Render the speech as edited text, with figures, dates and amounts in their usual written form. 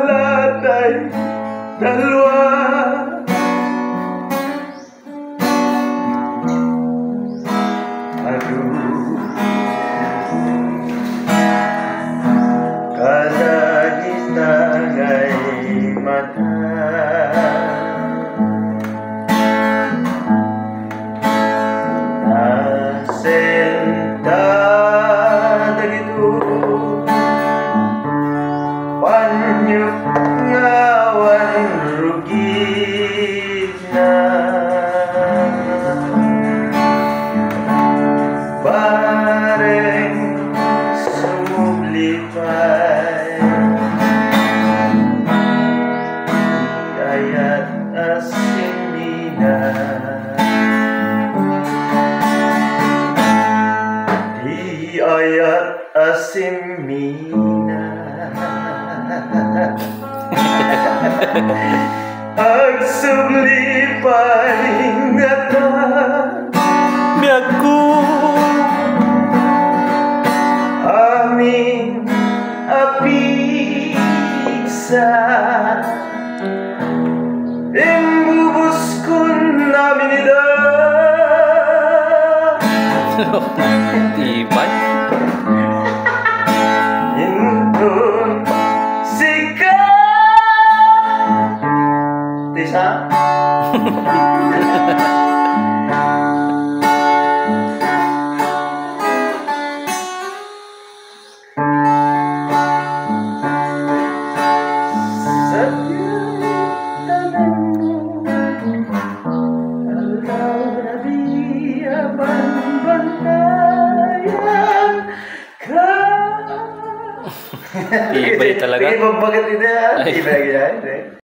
lahat ay dalawa. Kalagitnaan ay mata, nasentada gitu banyak ngawan rugi na bareng sumulipay ayat asimina. Ayat asimina ang sublipay ngata biagku aming apisa imbubus kun namin ida. Tibay. Intun sikat Tisa. Tibay talaga. Tibay, bakit hindi? Tibay yan.